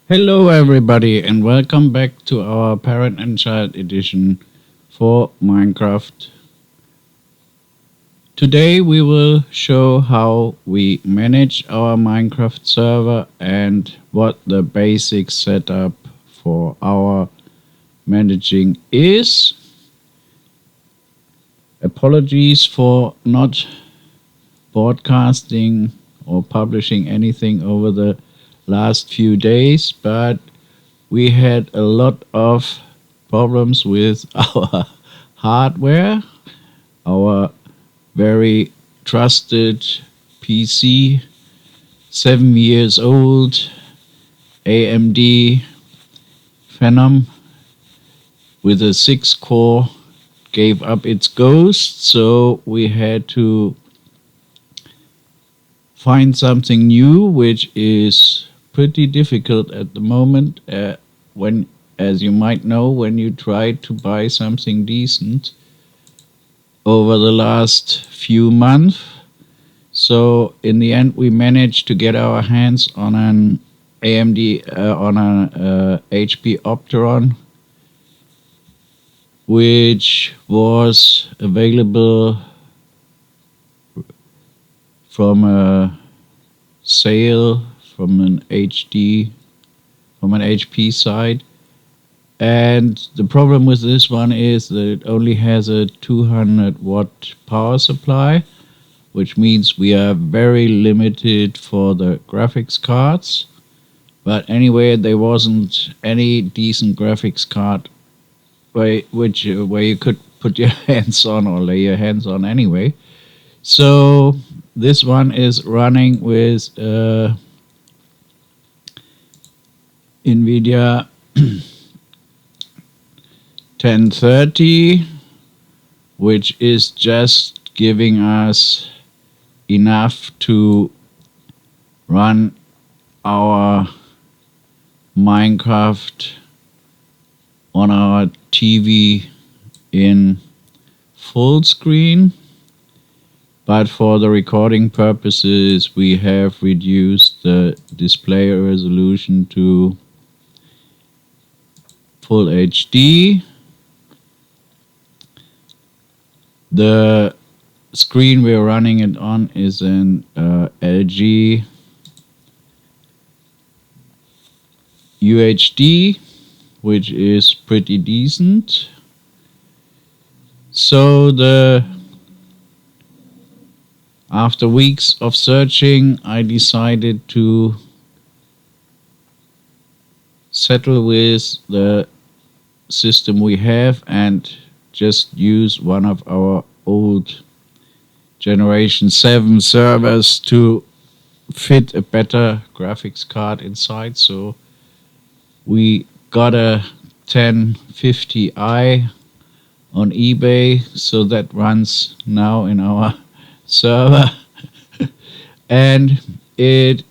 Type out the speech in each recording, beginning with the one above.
Hello, everybody, and welcome back to our Parent and Child edition for Minecraft. Today, we will show how we manage our Minecraft server and what the basic setup for our managing is. Apologies for not broadcasting or publishing anything over the last few days, but we had a lot of problems with our hardware, our very trusted PC, 7 years old, AMD Phenom with a 6 core gave up its ghost, so we had to find something new, which is pretty difficult at the moment. When, as you might know, when you try to buy something decent over the last few months. So in the end, we managed to get our hands on an AMD on an HP Opteron, which was available from a sale from an HP side. And the problem with this one is that it only has a 200-watt power supply, which means we are very limited for the graphics cards. But anyway, there wasn't any decent graphics card where you could put your hands on or lay your hands on anyway. So this one is running with NVIDIA 1030, which is just giving us enough to run our Minecraft on our TV in full screen. But for the recording purposes, we have reduced the display resolution to full HD. The screen we're running it on is an LG UHD, which is pretty decent. So after weeks of searching, I decided to settle with the system we have and just use one of our old Generation 7 servers to fit a better graphics card inside. So we got a 1050i on eBay, so that runs now in our server. And it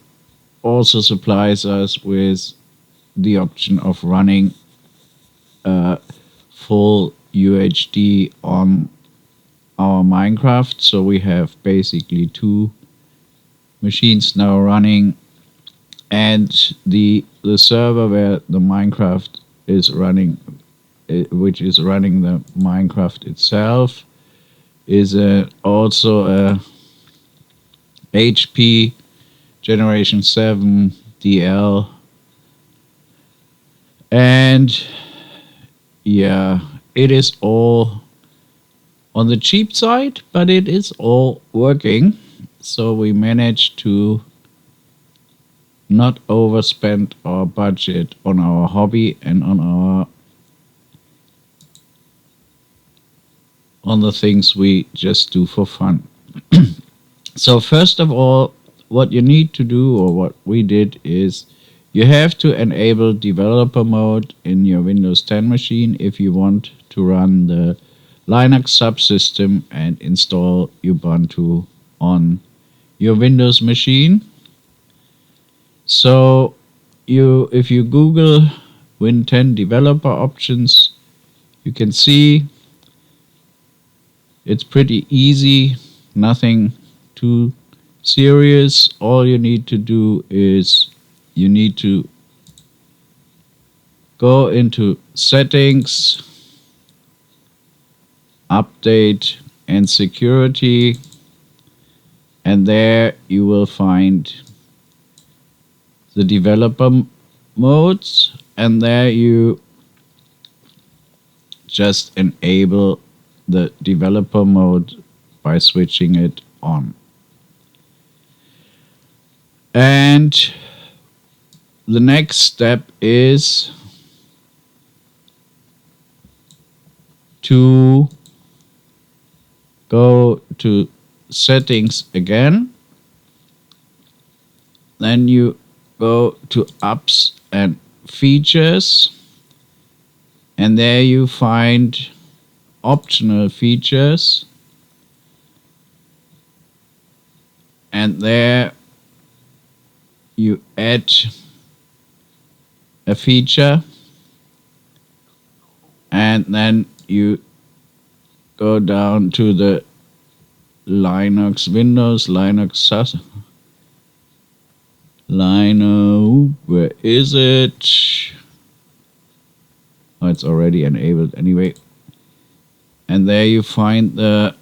also supplies us with the option of running full UHD on our Minecraft. So we have basically two machines now running, and the server where the Minecraft is running, which is running the Minecraft itself, is also a HP Generation 7 DL. And yeah, it is all on the cheap side, but it is all working. So we managed to not overspend our budget on our hobby and on the things we just do for fun. So first of all, what you need to do, or what we did, is you have to enable developer mode in your Windows 10 machine if you want to run the Linux subsystem and install Ubuntu on your Windows machine. So if you Google Win 10 developer options, you can see it's pretty easy, nothing too serious. All you need to do is you need to go into settings, update and security, and there you will find the developer modes, and there you just enable the developer mode by switching it on. And the next step is to go to settings again. Then you go to apps and features, and there you find optional features, and there you add a feature, and then you go down to the Linux, Windows, Linux, where is it? Oh, it's already enabled anyway. And there you find the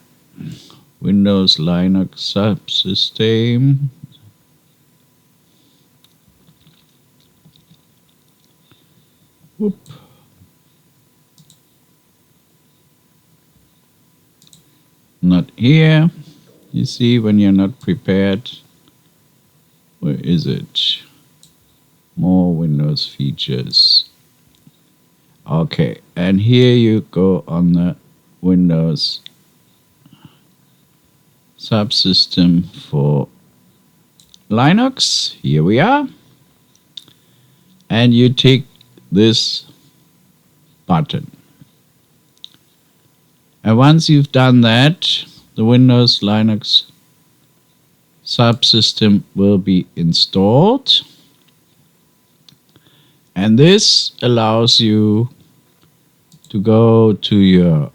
Windows Linux subsystem. Whoop. Not here. You see, when you're not prepared. Where is it? More Windows features. Okay, and here you go on the Windows subsystem for Linux. Here we are. And you tick this button. And once you've done that, the Windows Linux subsystem will be installed. And this allows you to go to your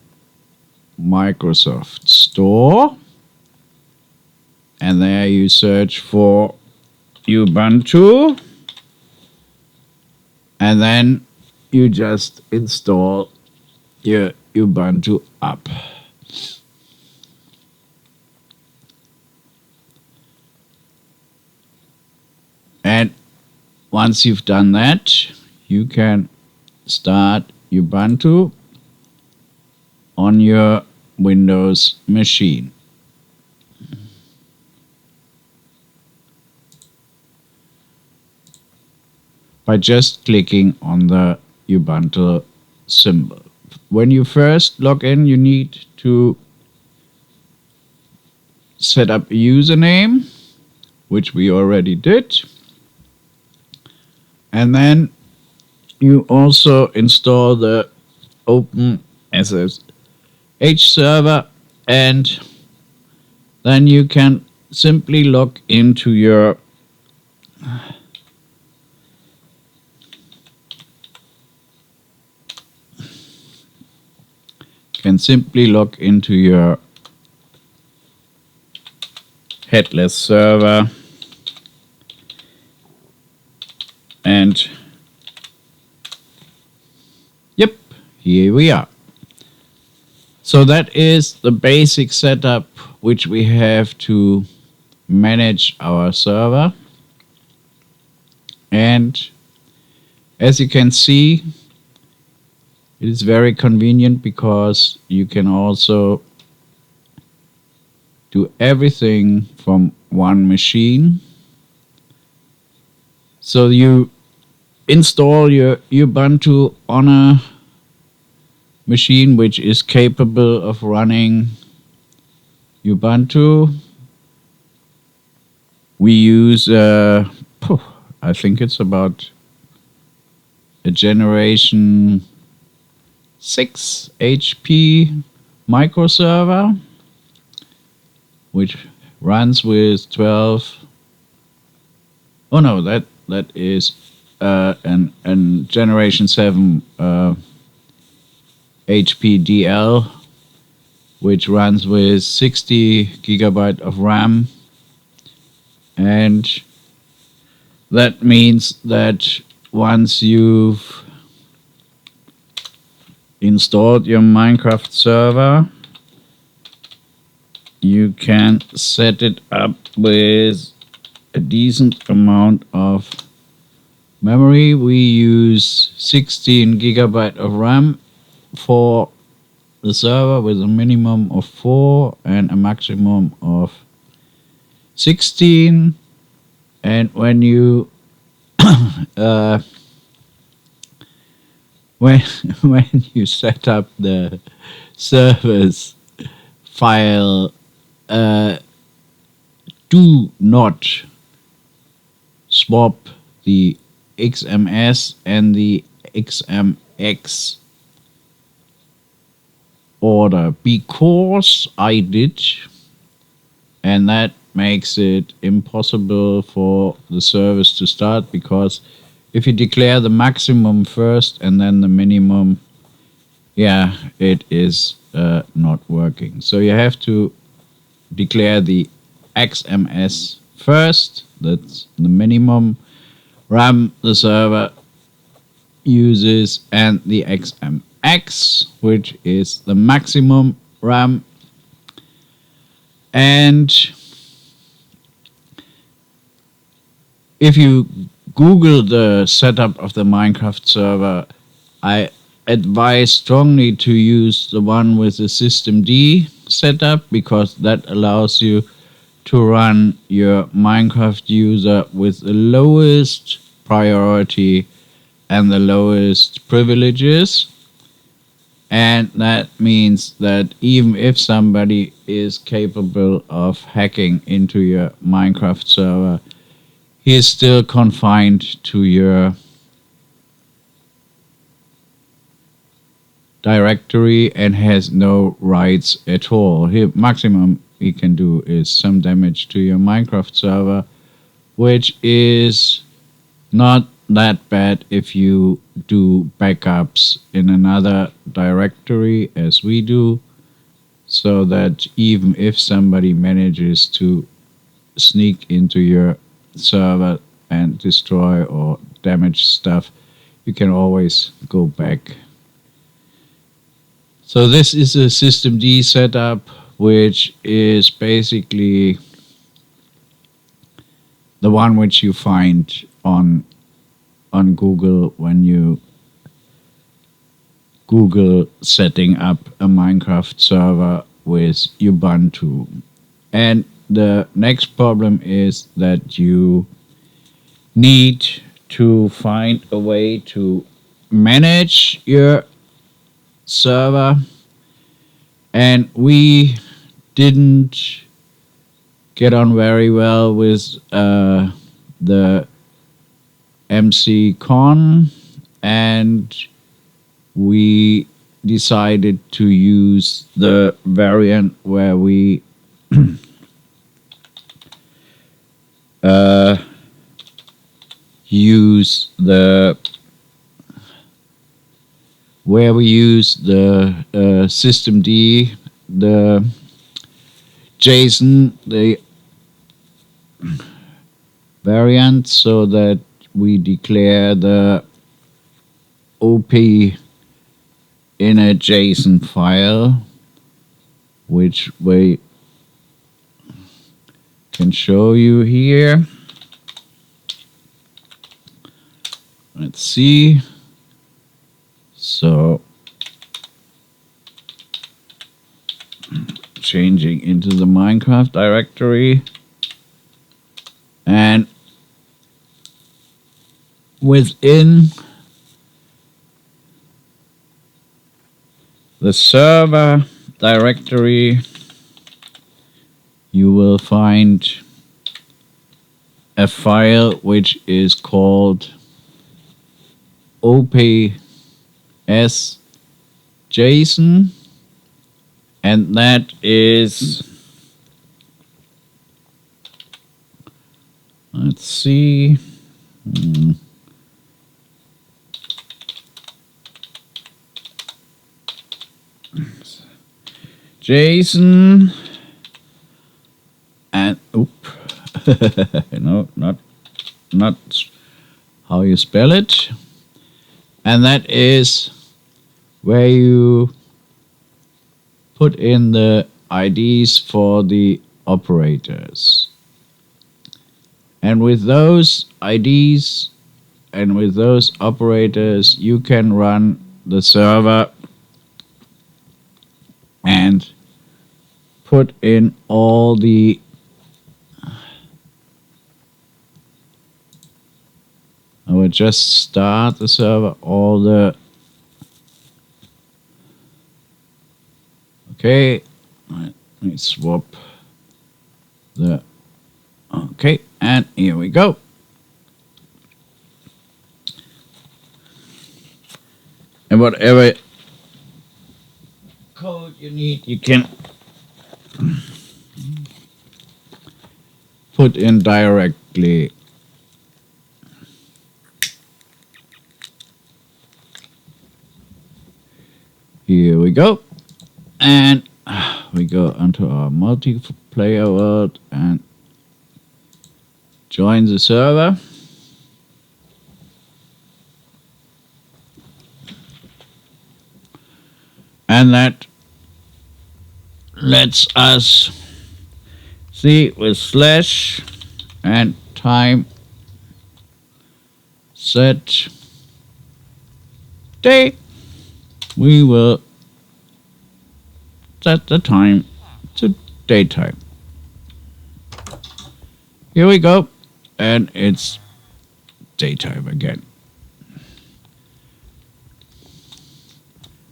Microsoft Store, and there you search for Ubuntu, and then you just install your Ubuntu app. And once you've done that, you can start Ubuntu on your Windows machine. By just clicking on the Ubuntu symbol. When you first log in, you need to set up a username, which we already did. And then you also install the OpenSSH server, and then you can simply log into your headless server, and yep, here we are. So that is the basic setup which we have to manage our server. And as you can see, it is very convenient because you can also do everything from one machine. So you install your Ubuntu on a machine which is capable of running Ubuntu. We use, I think it's about a generation 6 HP microserver, which runs with 12. Oh no, that is an generation 7 HP DL, which runs with 60 gigabyte of RAM, and that means that once you've installed your Minecraft server, you can set it up with a decent amount of memory. We use 16 gigabyte of RAM for the server with a minimum of 4 and a maximum of 16. And when you when you set up the server's file, do not swap the XMS and the XMX order, because I did, and that makes it impossible for the service to start, because if you declare the maximum first and then the minimum, it is not working. So you have to declare the XMS first, that's the minimum RAM the server uses, and the XMX, which is the maximum RAM. And if you Google the setup of the Minecraft server, I advise strongly to use the one with the systemd setup, because that allows you to run your Minecraft user with the lowest priority and the lowest privileges. And that means that even if somebody is capable of hacking into your Minecraft server, he is still confined to your directory and has no rights at all. Maximum he can do is some damage to your Minecraft server, which is not that bad if you do backups in another directory, as we do, so that even if somebody manages to sneak into your server and destroy or damage stuff, you can always go back. So this is a systemd setup, which is basically the one which you find on Google when you Google setting up a Minecraft server with Ubuntu. And the next problem is that you need to find a way to manage your server, and we didn't get on very well with the MC-Con, and we decided to use the variant where we use the systemd, the Json, the variant, so that we declare the OP in a JSON file, which we can show you here. Let's see. So changing into the Minecraft directory, and within the server directory, you will find a file which is called ops.json, and that is, let's see, JSON, and no, not how you spell it, and that is where you put in the IDs for the operators. And with those IDs and with those operators, you can run the server and put in all the I will just start the server, all the okay, let me swap the okay, and here we go. And whatever code you need, you can put in directly. Here we go. And we go onto our multiplayer world and join the server. And that lets us see with slash and time set day. We will set the time to daytime. Here we go. And it's daytime again.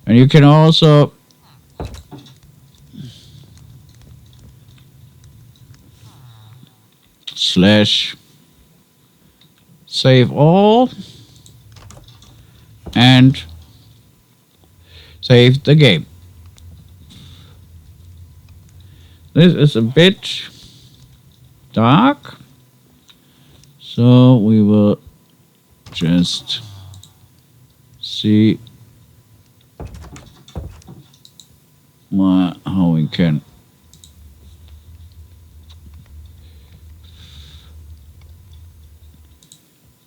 And you can also slash save all and save the game. This is a bit dark, so we will just see how we can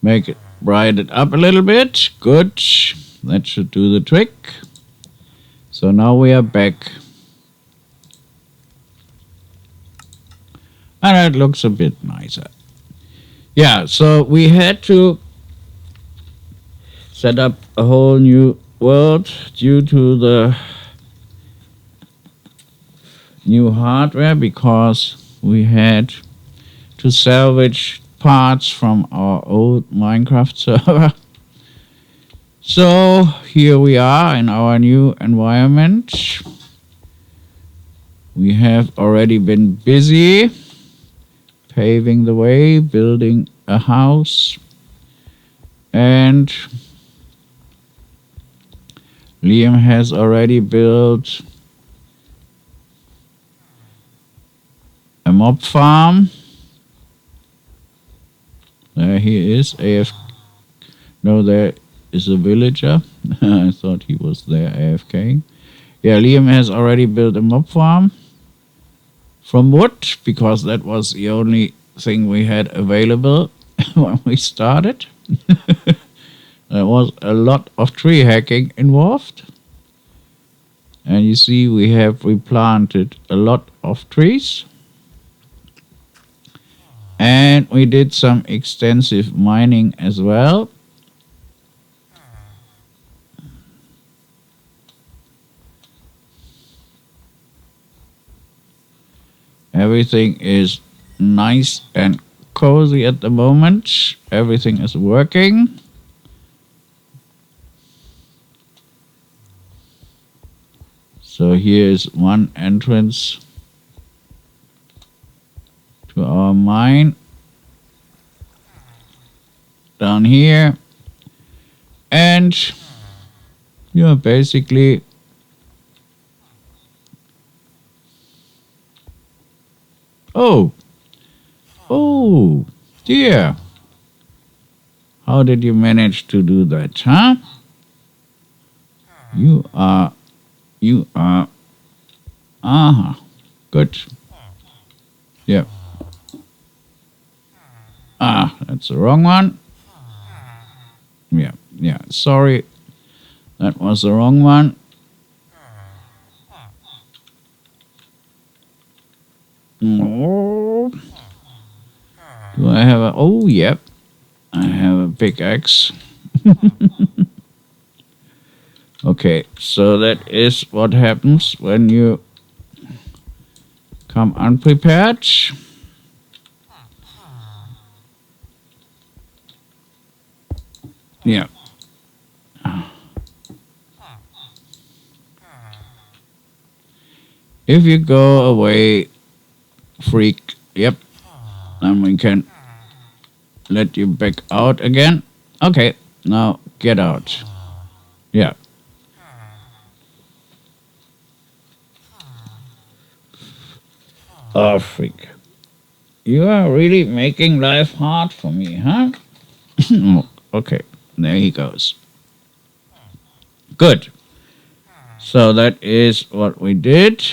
make it brighten up a little bit. Good, that should do the trick. So now we are back. And it looks a bit nicer. Yeah, so we had to set up a whole new world due to the new hardware because we had to salvage parts from our old Minecraft server. So here we are in our new environment. We have already been busy paving the way, building a house, and Liam has already built a mob farm. There he is, AFK. No, there is a villager. I thought he was there AFK. Yeah, Liam has already built a mob farm from wood, because that was the only thing we had available when we started. There was a lot of tree hacking involved. And you see we have replanted a lot of trees. And we did some extensive mining as well. Everything is nice and cozy at the moment. Everything is working. So here is one entrance to our mine. Down here. And you're basically Oh dear. How did you manage to do that, huh? You are good. Yeah. That's the wrong one. Yeah, sorry. That was the wrong one. pickaxe. Okay, so that is what happens when you come unprepared. Yeah. If you go away, freak, yep, then we can let you back out again. Okay, now get out. Yeah. Oh, freak. You are really making life hard for me, huh? Oh, okay, there he goes. Good. So that is what we did.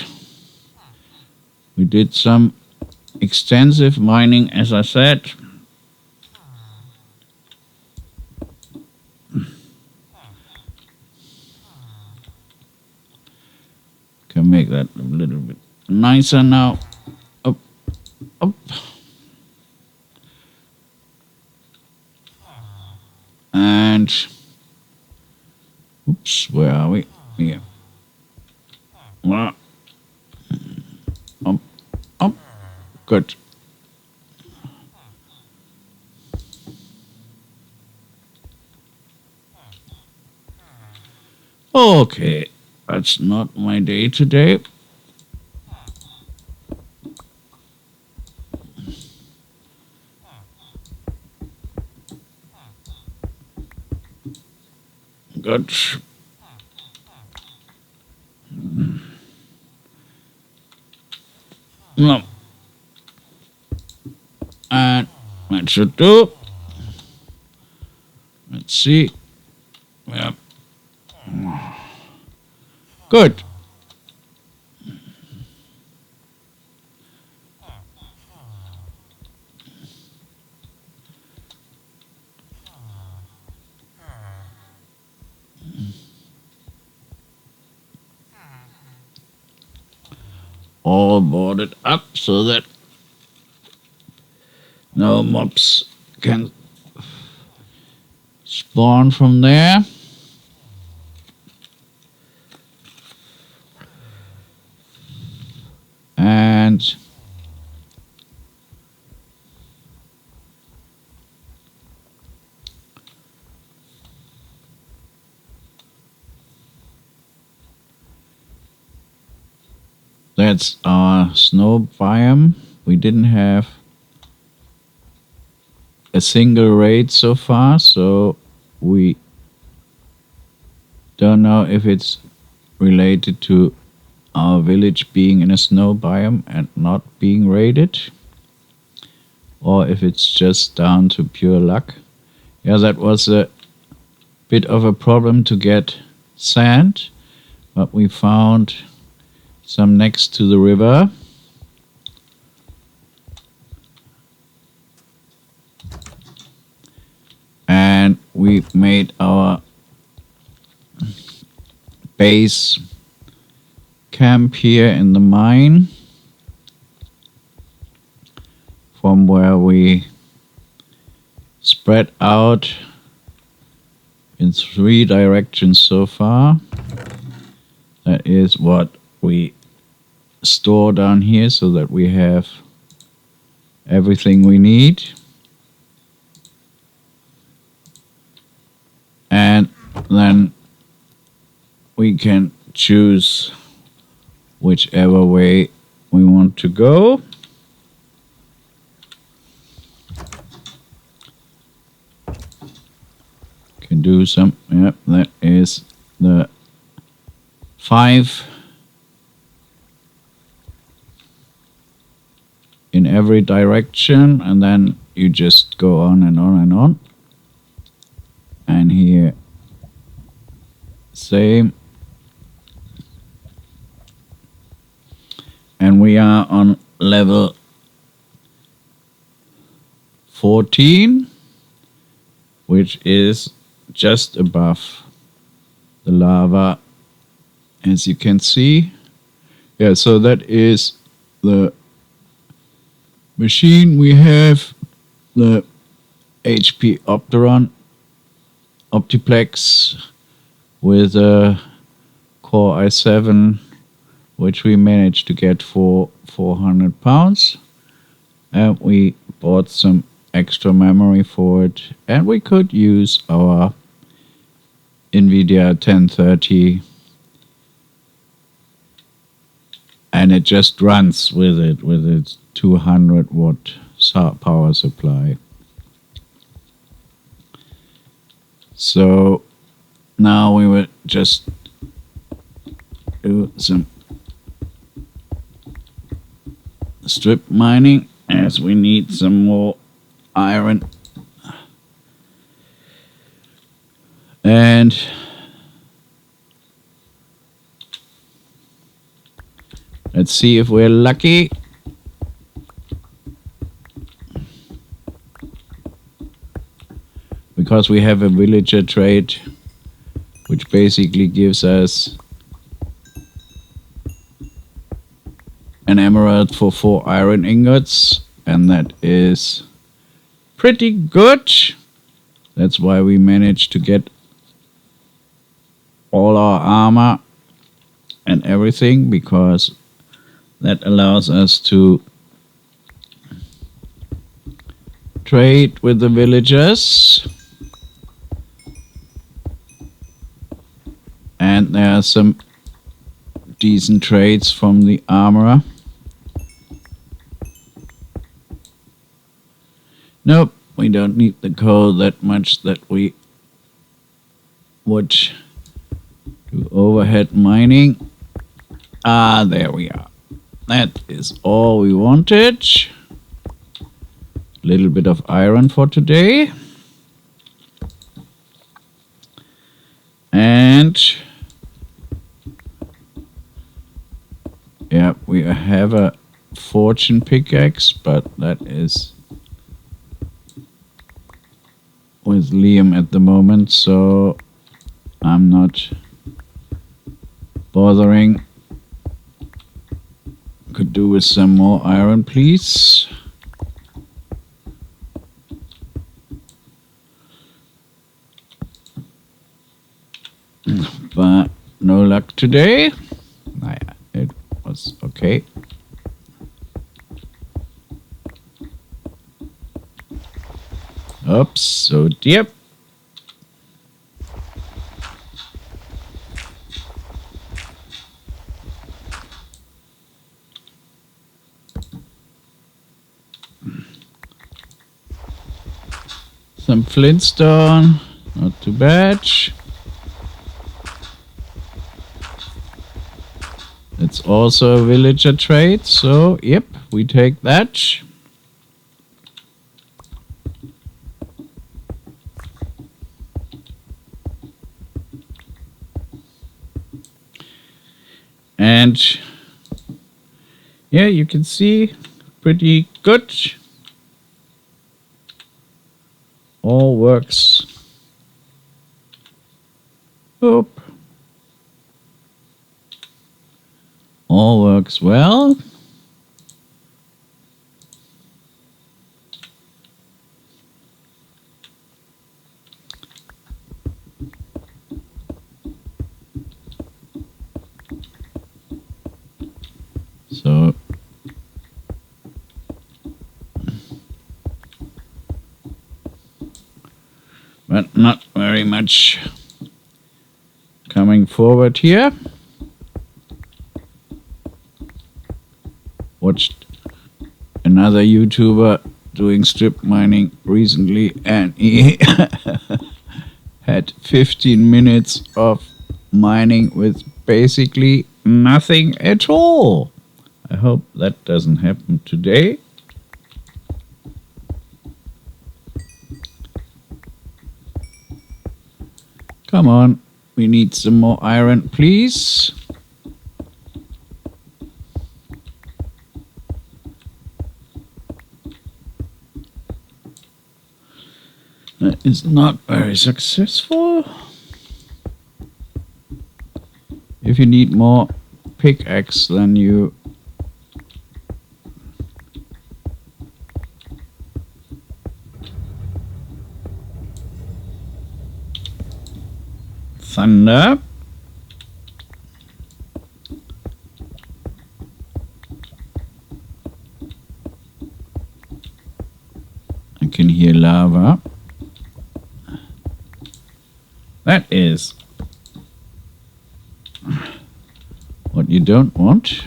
We did some extensive mining, as I said. Can make that a little bit nicer now. Up, up. And, oops, where are we? Here. Up, up. Good. Okay, that's not my day today. Good. No. And that should do. Let's see. Yep. Good. All boarded up so that no mobs can spawn from there. And that's our snow biome. We didn't have a single raid so far, so we don't know if it's related to our village being in a snow biome and not being raided, or if it's just down to pure luck. Yeah, that was a bit of a problem to get sand, but we found some next to the river. And we made our base camp here in the mine, from where we spread out in 3 directions so far. That is what we store down here so that we have everything we need. And then we can choose whichever way we want to go. Can do some, yep, that is the 5 in every direction, and then you just go on and on and on. And here, same. And we are on level 14, which is just above the lava, as you can see. Yeah, so that is the machine we have, the HP Optiplex with a Core i7, which we managed to get for £400. And we bought some extra memory for it, and we could use our NVIDIA 1030, and it just runs with its 200-watt power supply. So now we will just do some strip mining, as we need some more iron. And let's see if we're lucky. Because we have a villager trade, which basically gives us an emerald for 4 iron ingots, and that is pretty good. That's why we managed to get all our armor and everything, because that allows us to trade with the villagers. And there are some decent trades from the armorer. Nope, we don't need the coal that much that we would do overhead mining. Ah, there we are. That is all we wanted. Little bit of iron for today. And yeah, we have a fortune pickaxe, but that is with Liam at the moment, so I'm not bothering. Could do with some more iron, please. But no luck today. It was okay. Oops, so yep. Some flintstone, not too bad. It's also a villager trade, so yep, we take that. And yeah, you can see pretty good. All works. Oop. All works well. So but not very much coming forward here. Watched another YouTuber doing strip mining recently, and he had 15 minutes of mining with basically nothing at all. I hope that doesn't happen today. Come on, we need some more iron, please. That is not very successful. If you need more pickaxe, then you thunder. I can hear lava. That is what you don't want.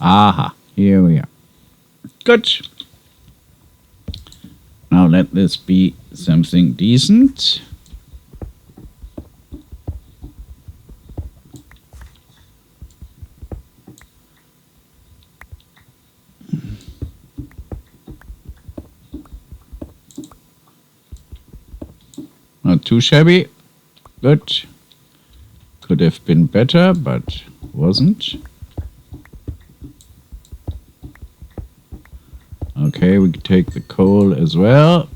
Aha, here we are. Good. Now let this be something decent. Not too shabby. Good. Could have been better, but wasn't. Okay, we can take the coal as well.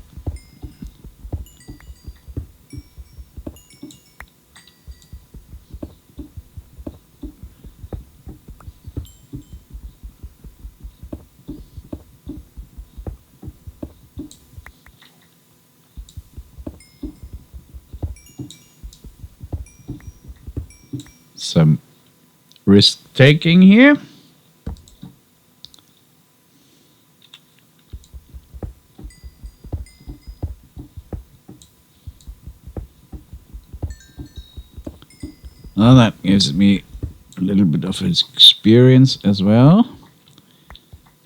Some risk taking here. Well, that gives me a little bit of experience as well.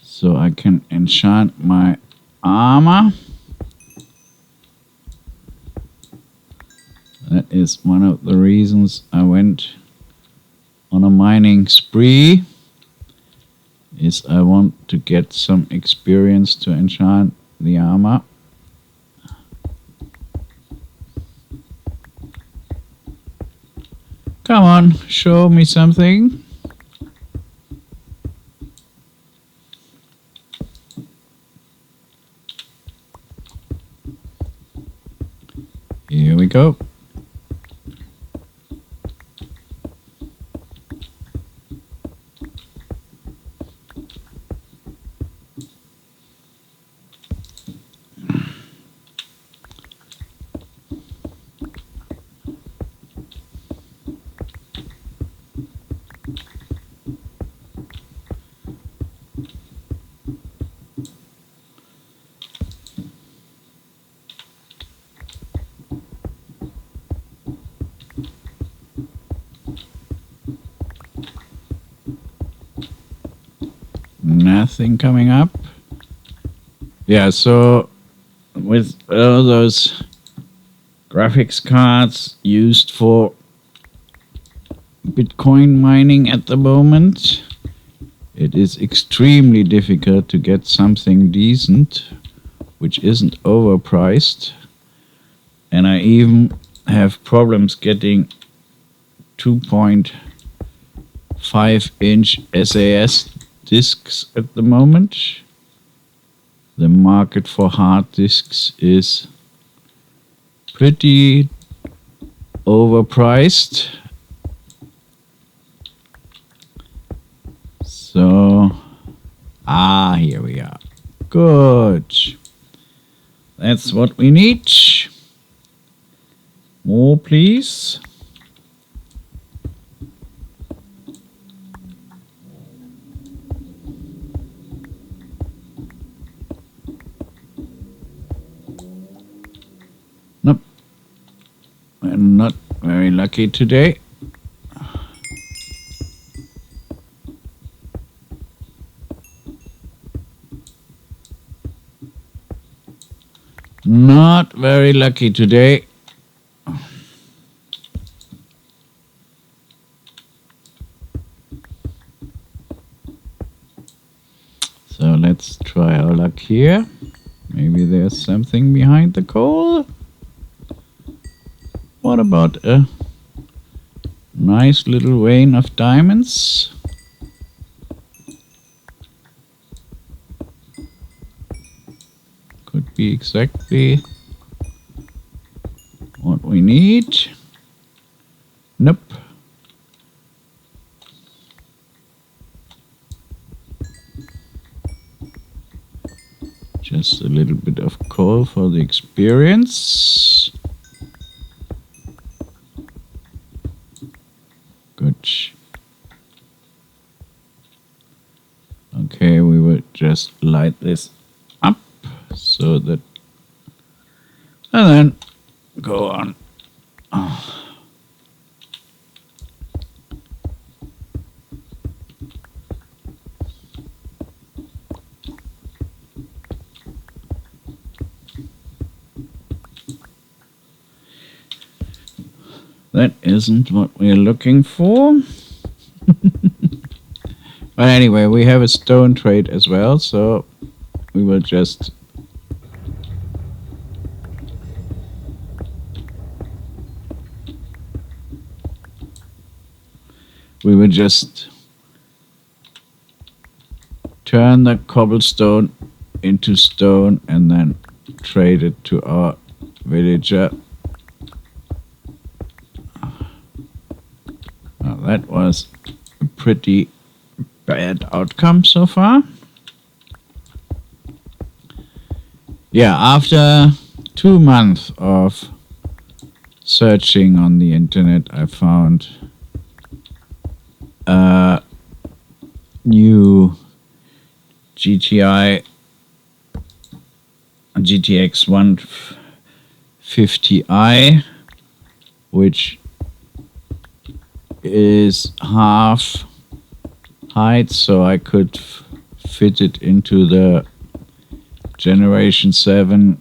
So I can enchant my armor. That is one of the reasons I went on a mining spree. Is I want to get some experience to enchant the armor. Come on, show me something. Here we go. Nothing coming up. Yeah, so with all those graphics cards used for Bitcoin mining at the moment, it is extremely difficult to get something decent which isn't overpriced. And I even have problems getting 2.5-inch SAS discs at the moment. The market for hard disks is pretty overpriced. So, here we are. Good. That's what we need. More, please. Nope. We're not very lucky today. Not very lucky today. So let's try our luck here. Maybe there's something behind the coal. What about a nice little vein of diamonds? Could be exactly what we need. Nope. Just a little bit of coal for the experience. Good. Okay, we will just light this up so that, and then go on. That isn't what we're looking for. But anyway, we have a stone trade as well, so we will just turn the cobblestone into stone and then trade it to our villager. Now that was a pretty bad outcome so far. Yeah, after 2 months of searching on the internet, I found a new GTX 150i, which is half height, so I could fit it into the Generation 7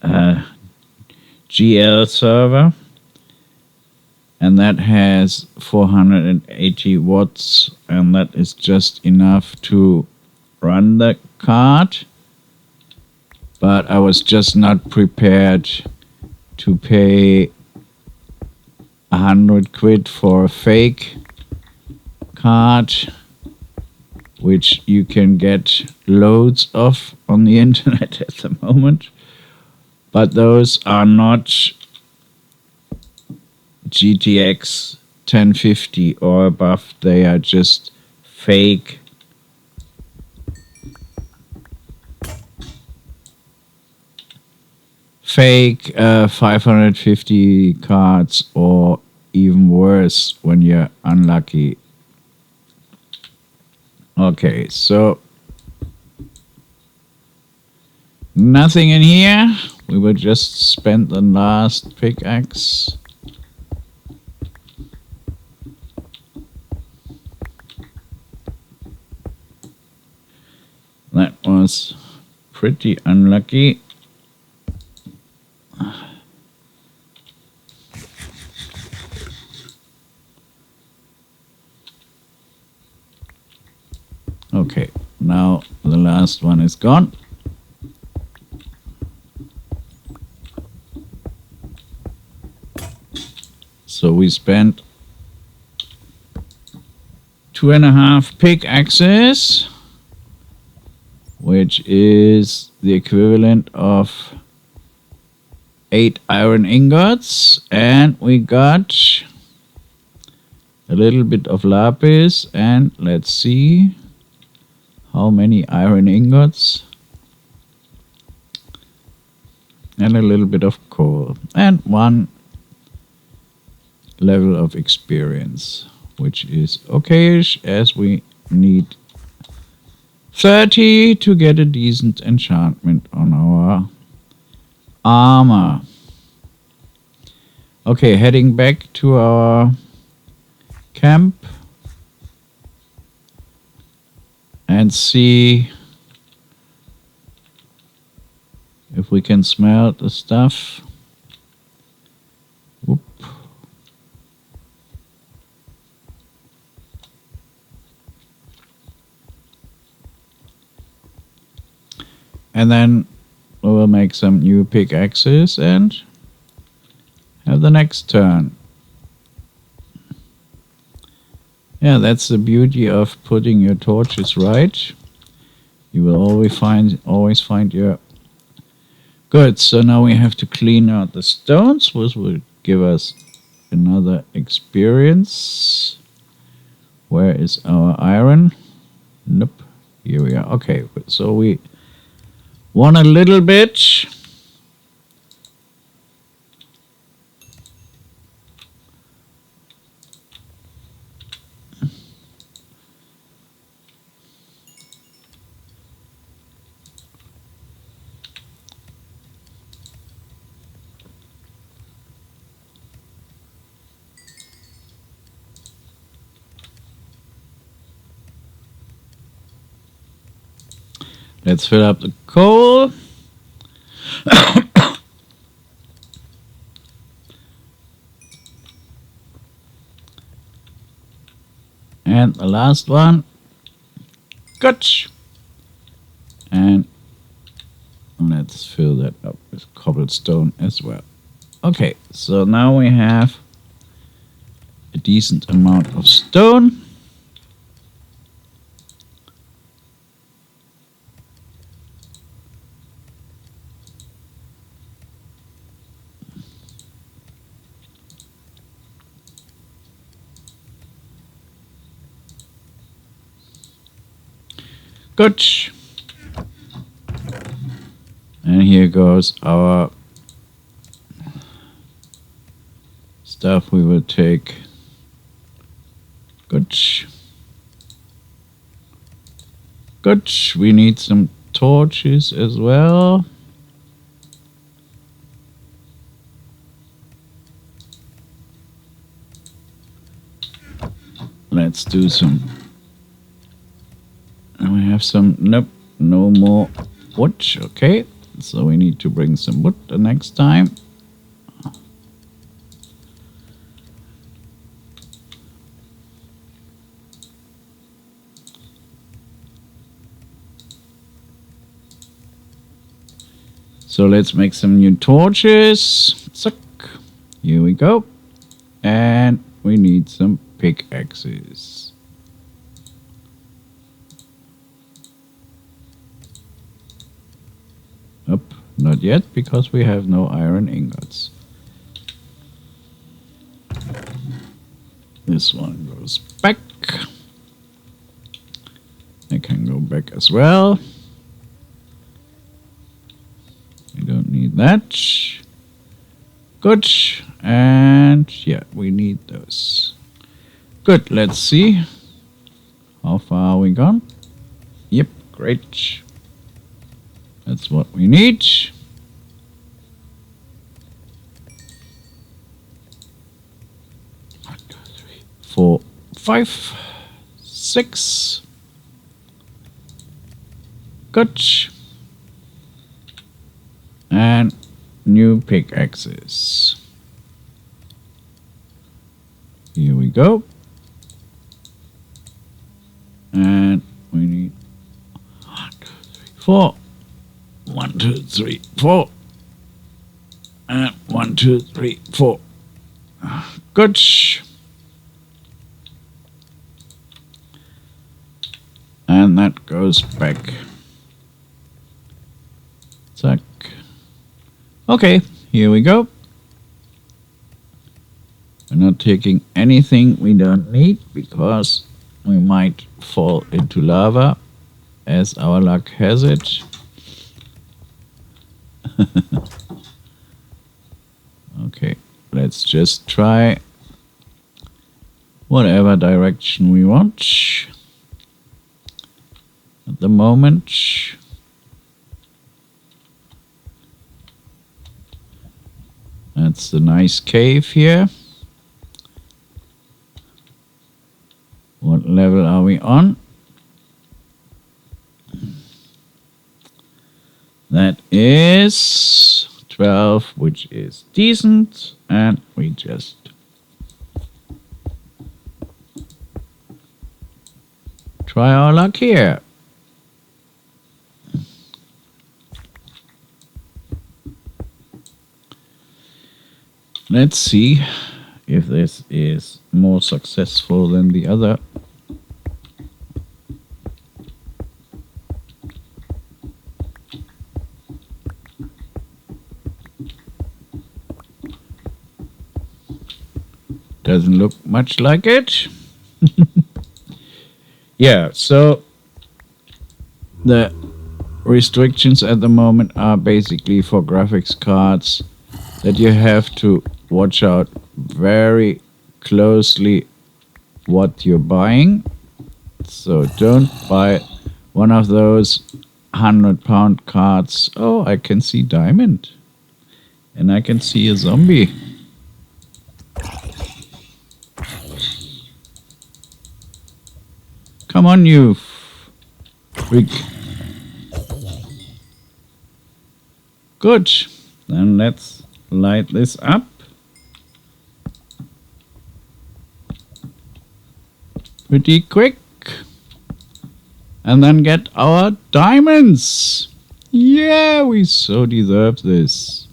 GL server, and that has 480 watts, and that is just enough to run the card. But I was just not prepared to pay 100 quid for a fake card, which you can get loads of on the internet at the moment. But those are not GTX 1050 or above. They are just fake fake 550 cards, or even worse when you're unlucky. Okay, so nothing in here. We will just spend the last pickaxe. That was pretty unlucky. Okay, now the last one is gone. So we spent 2.5 pickaxes, which is the equivalent of 8 iron ingots, and we got a little bit of lapis, and let's see how many iron ingots, and a little bit of coal, and 1 level of experience, which is okayish, as we need 30 to get a decent enchantment on our armor. Okay, heading back to our camp and see if we can smelt the stuff. Whoop. And then we will make some new pickaxes and have the next turn. Yeah, that's the beauty of putting your torches right. You will always find your good. So now we have to clean out the stones, which will give us another experience. Where is our iron? Nope. Here we are. Okay, so we Want a little bit? Let's fill up the coal. And the last one. Good. And let's fill that up with cobblestone as well. Okay, so now we have a decent amount of stone. Good. And here goes our stuff we will take. Good. Good. We need some torches as well. Let's do some. And we have some. Nope, no more wood. Okay, so we need to bring some wood the next time. So let's make some new torches. Suck. Here we go. And we need some pickaxes. Up, not yet, because we have no iron ingots. This one goes back. It can go back as well. We don't need that. Good. And yeah, we need those. Good. Let's see. How far are we gone? Yep, great. That's what we need. 1, 2, 3, 4, 5, 6. Good. And new pickaxes. Here we go. And we need 1, 2, 3, 4. 1, 2, 3, 4. And 1, 2, 3, 4. Good. And that goes back. Zack. Okay, here we go. We're not taking anything we don't need because we might fall into lava, as our luck has it. Okay, let's just try whatever direction we want at the moment. That's the nice cave here. What level are we on? That is 12, which is decent, and we just try our luck here. Let's see if this is more successful than the other. Doesn't look much like it. Yeah, so the restrictions at the moment are basically for graphics cards that you have to watch out very closely what you're buying. So don't buy one of those £100 cards. Oh, I can see diamond. And I can see a zombie. Come on, you freak. Good. Then let's light this up. Pretty quick. And then get our diamonds. Yeah, we so deserve this.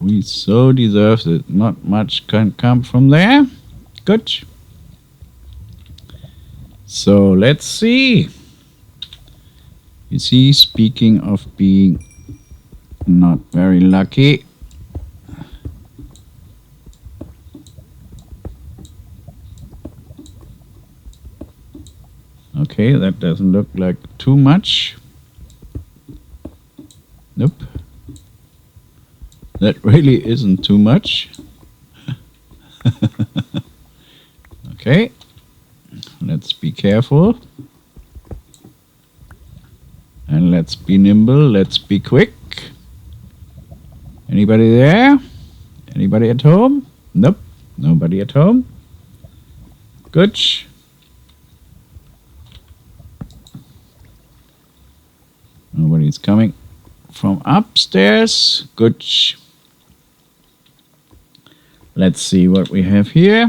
We so deserve it. Not much can come from there. Good. So let's see. You see, speaking of being not very lucky, okay, that doesn't look like too much. Nope. That really isn't too much. Okay, let's be careful. And let's be nimble, let's be quick. Anybody there? Anybody at home? Nope, nobody at home. Good. Nobody's coming from upstairs. Good. Let's see what we have here.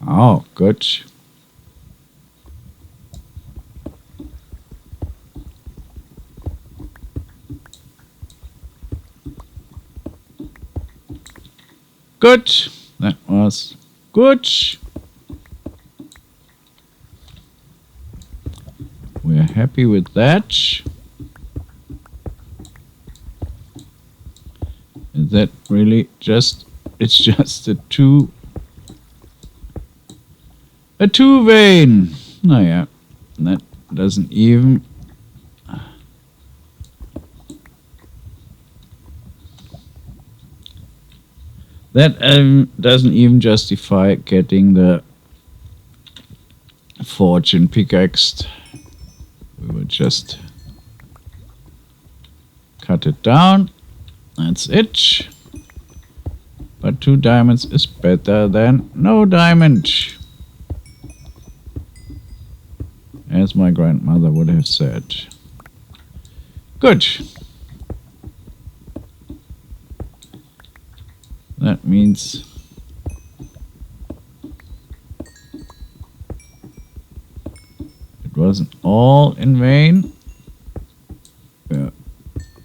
Oh, good. Good. That was good. We're happy with that. Is that really just, it's just a two vein. Oh yeah, that doesn't even, doesn't even justify getting the fortune pickaxe. We will just cut it down. That's it. But 2 diamonds is better than no diamond, as my grandmother would have said. Good. That means it wasn't all in vain. We're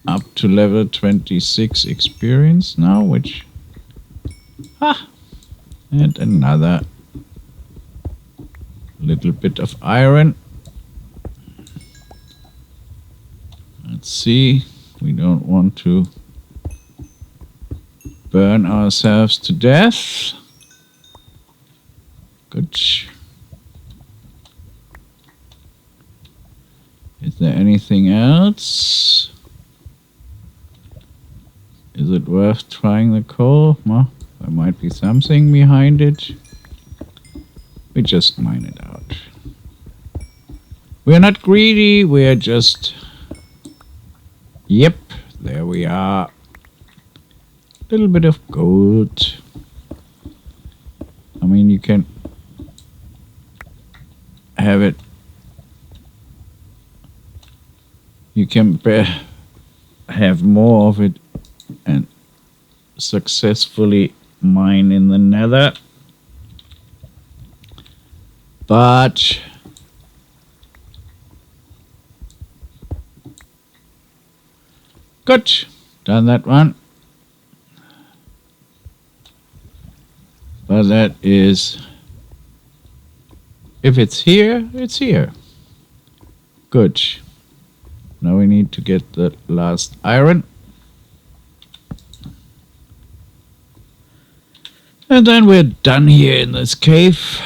up to level 26 experience now, which... and another little bit of iron. Let's see, we don't want to burn ourselves to death. Good. Is there anything else? Is it worth trying the coal? Well, there might be something behind it. We just mine it out. We're not greedy, we're just... Yep, there we are. Little bit of gold. I mean, you can have it. You can have more of it and successfully mine in the nether. But good, done that one. But that is, if it's here, it's here. Good. Now we need to get the last iron. And then we're done here in this cave.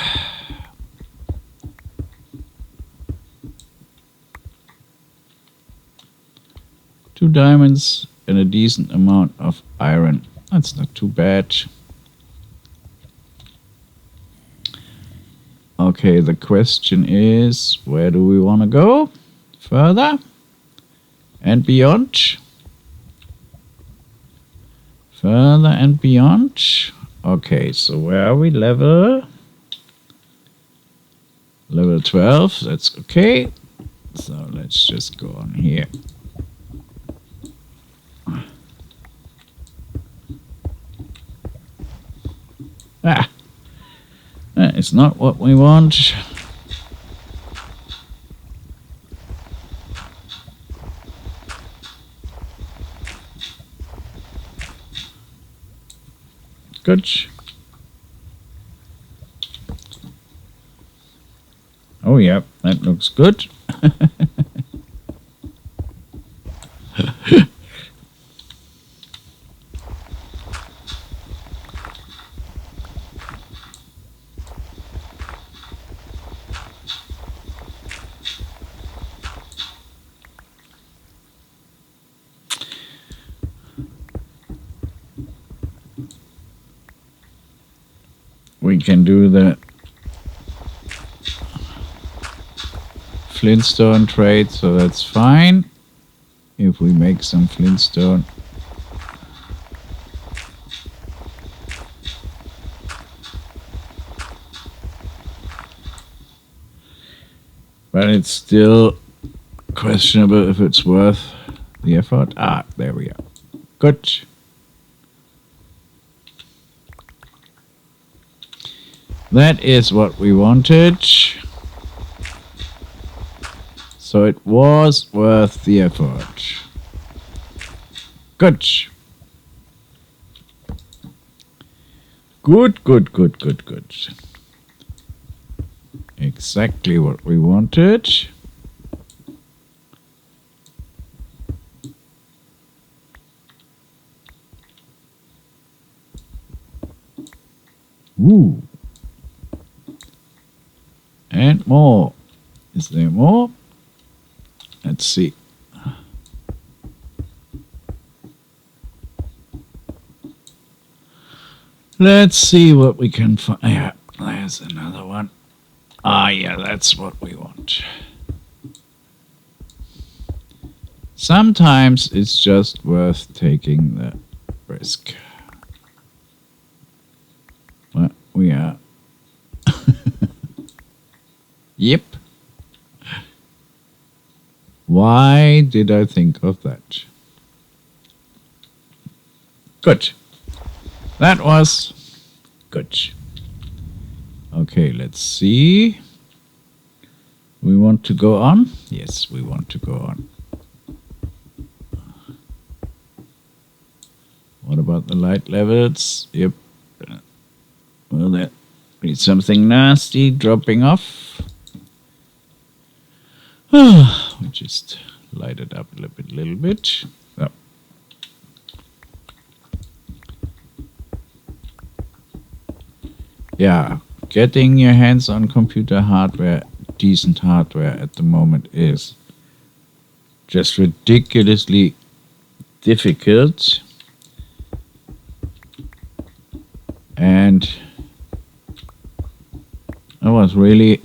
Two diamonds and a decent amount of iron. That's not too bad. Okay, the question is, where do we want to go? Further and beyond. Further and beyond. Okay, so where are we? Level 12. That's okay. So let's just go on here. Ah, that is not what we want. Good. Oh yeah, that looks good. We can do the flintstone trade, so that's fine. If we make some flintstone. But it's still questionable if it's worth the effort. Ah, there we are. Good. That is what we wanted. So it was worth the effort. Good. Good, good, good, good, good. Exactly what we wanted. Ooh. And more. Is there more? Let's see. Let's see what we can find. Yeah, there's another one. Ah, yeah, that's what we want. Sometimes it's just worth taking the risk. Well, we are. Yep. Why did I think of that? Good. That was good. Okay, let's see. We want to go on? Yes, we want to go on. What about the light levels? Yep. Well, that is something nasty dropping off. We just light it up a little bit. So. Yeah, getting your hands on computer hardware, decent hardware at the moment is just ridiculously difficult. And that was really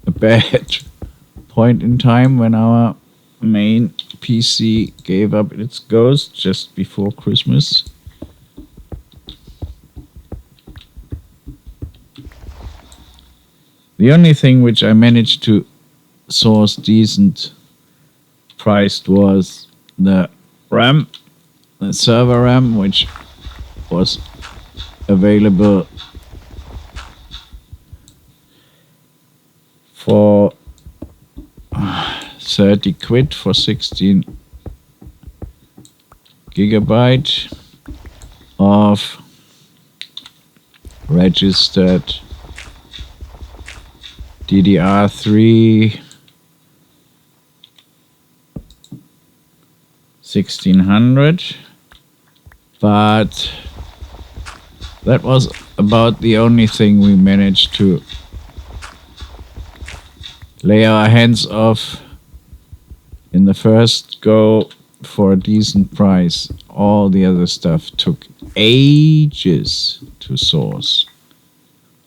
a bad point in time when our main PC gave up its ghost just before Christmas. The only thing which I managed to source decent priced was the RAM, the server RAM, which was available for 30 quid for 16 gigabyte of registered DDR3 1600, but that was about the only thing we managed to lay our hands off in the first go for a decent price. All the other stuff took ages to source.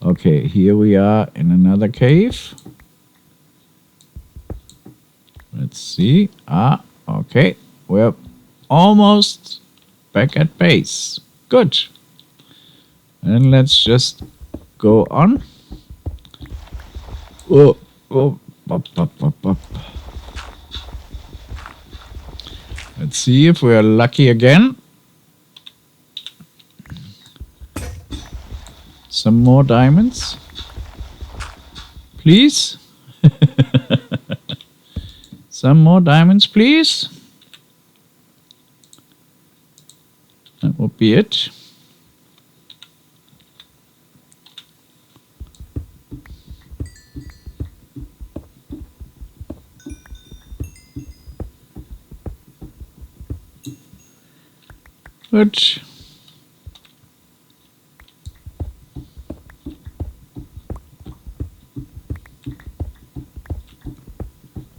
Okay, here we are in another cave. Let's see. Okay. We're almost back at base. Good. And let's just go on. Oh, up. Let's see if we are lucky again. Some more diamonds. Please. Some more diamonds, please. That would be it. Good.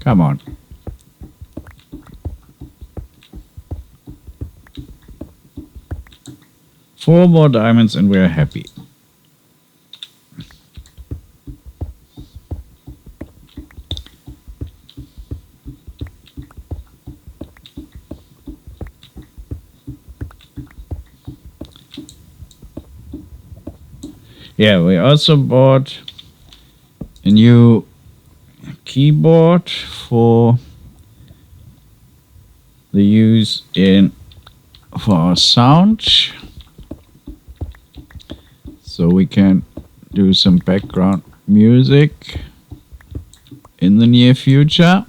Come on. Four more diamonds and we're happy. Yeah, we also bought a new keyboard for the use for our sound, so we can do some background music in the near future.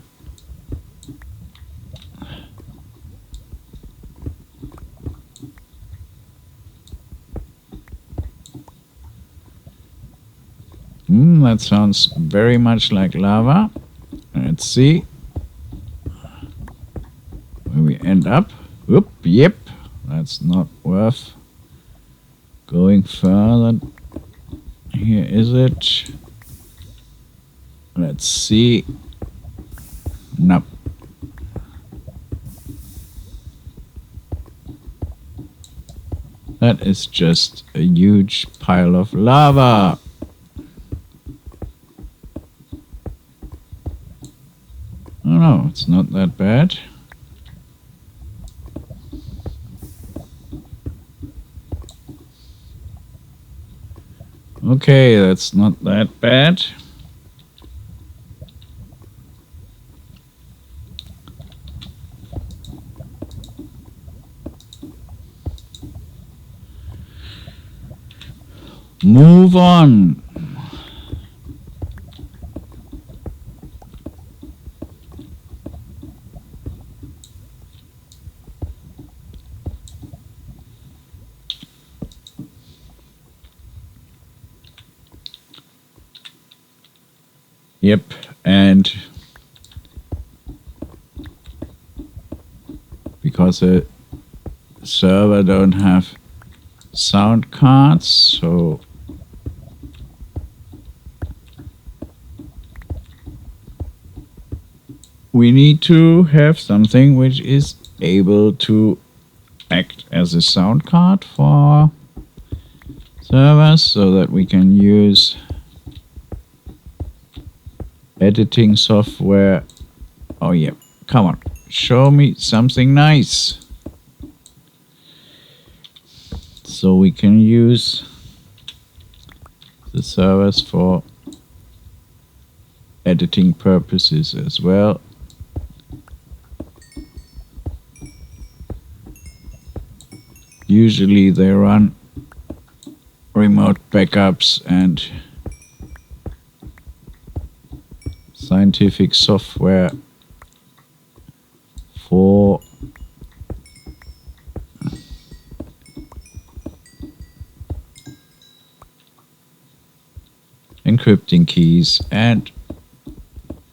That sounds very much like lava. Let's see where we end up. Oop, yep, that's not worth going further. Here is it. Let's see. Nope. That is just a huge pile of lava. Oh no, it's not that bad. Okay, that's not that bad. Move on. Yep, and because the server don't have sound cards, so we need to have something which is able to act as a sound card for servers, so that we can use editing software. Oh yeah, come on, show me something nice. So we can use the servers for editing purposes as well. Usually they run remote backups and scientific software for encrypting keys and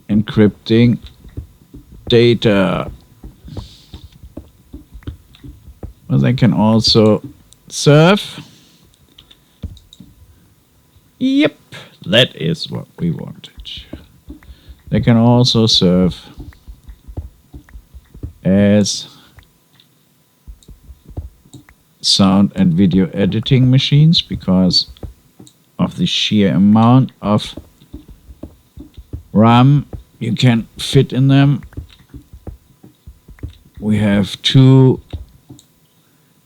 encrypting data. they can also serve. Yep, that is what we wanted. They can also serve as sound and video editing machines because of the sheer amount of RAM you can fit in them. We have two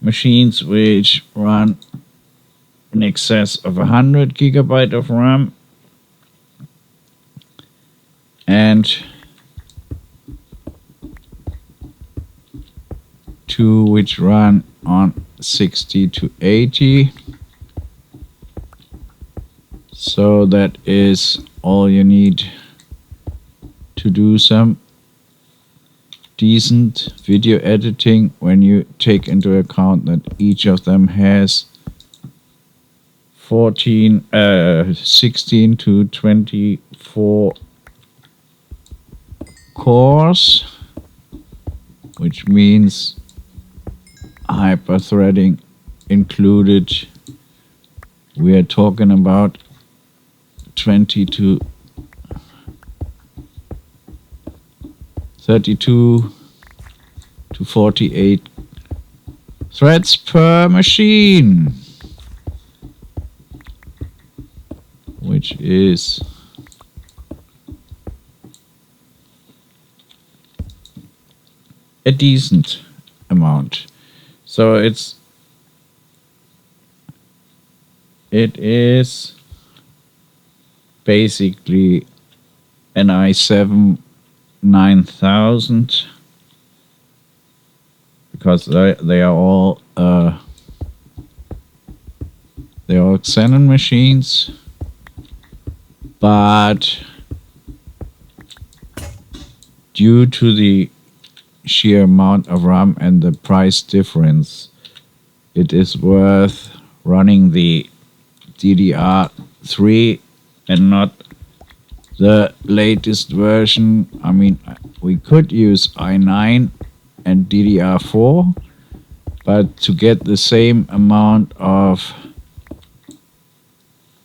machines which run in excess of 100 gigabyte of RAM and two which run on 60 to 80. So that is all you need to do some decent video editing when you take into account that each of them has 16 to 24 cores, which means hyper-threading included. We are talking about 20 to 32 to 48 threads per machine, which is a decent amount. So it is basically an i7 9000 because they are all Xenon machines, but due to the sheer amount of RAM and the price difference, it is worth running the DDR3 and not the latest version. I mean, we could use i9 and DDR4, but to get the same amount of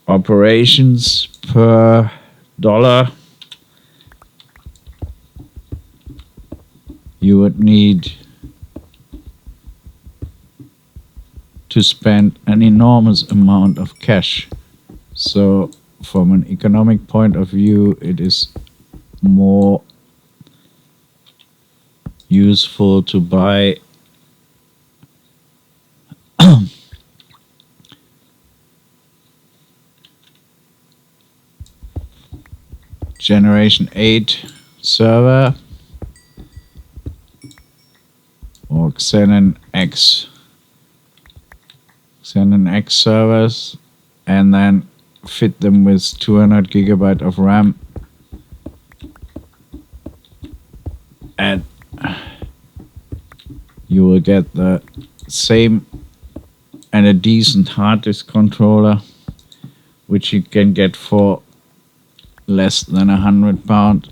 operations per dollar, you would need to spend an enormous amount of cash. So from an economic point of view, it is more useful to buy Generation 8 server or Xenon X servers and then fit them with 200 gigabyte of RAM, and you will get the same and a decent hard disk controller, which you can get for less than £100,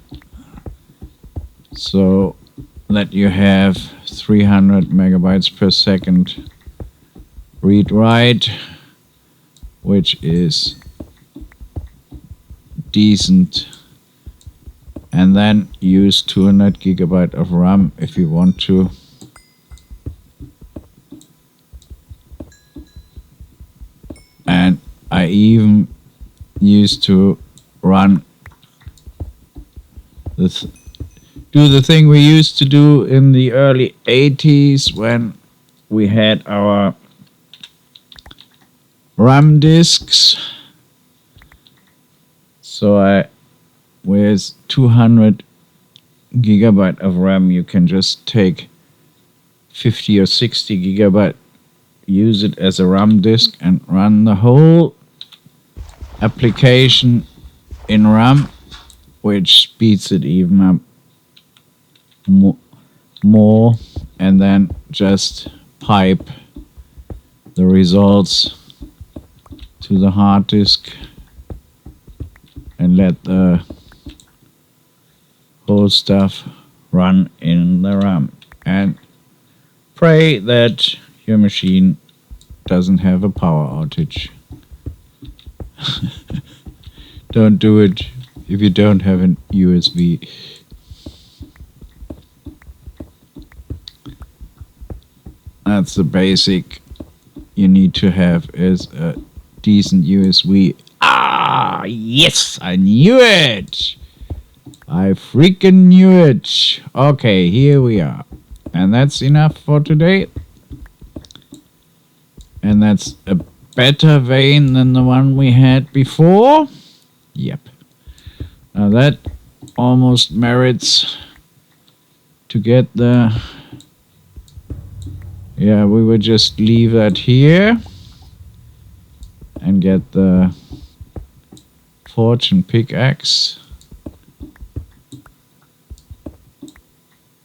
so that you have 300 megabytes per second read write, which is decent, and then use 200 gigabyte of RAM if you want to. And I even used to run do the thing we used to do in the early 80s when we had our RAM disks. So with 200 gigabyte of RAM, you can just take 50 or 60 gigabyte, use it as a RAM disk and run the whole application in RAM, which speeds it even up more, and then just pipe the results to the hard disk and let the whole stuff run in the RAM, and pray that your machine doesn't have a power outage. Don't do it if you don't have an USB. That's the basic you need to have is a decent USB. Ah, yes, I knew it. I freaking knew it. Okay, here we are. And that's enough for today. And that's a better vein than the one we had before. Yep. Now that almost merits to get the... Yeah, we would just leave that here and get the fortune pickaxe.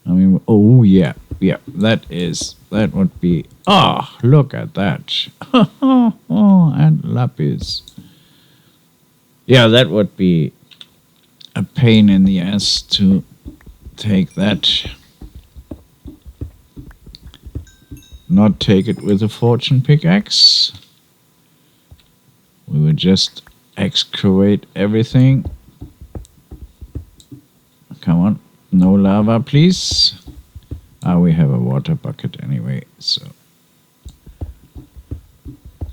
I mean, oh yeah, that would be, oh, look at that. Oh, and lapis. Yeah, that would be a pain in the ass to take that. Not take it with a fortune pickaxe. We would just excavate everything. Come on, no lava, please. We have a water bucket anyway, so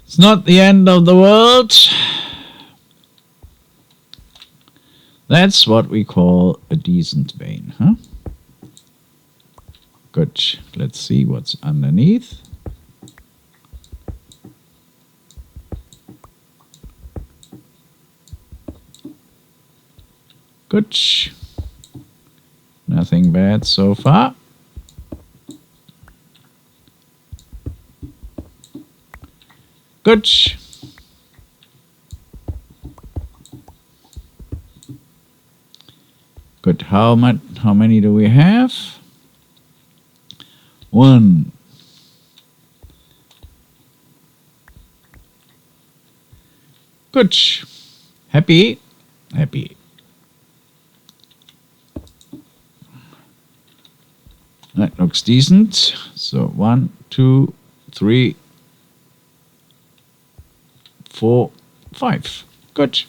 it's not the end of the world. That's what we call a decent vein, huh? Good. Let's see what's underneath. Good. Nothing bad so far. Good. Good. How many do we have? 1. Good. Happy? Happy. That looks decent. So 1, 2, 3, 4, 5. Good.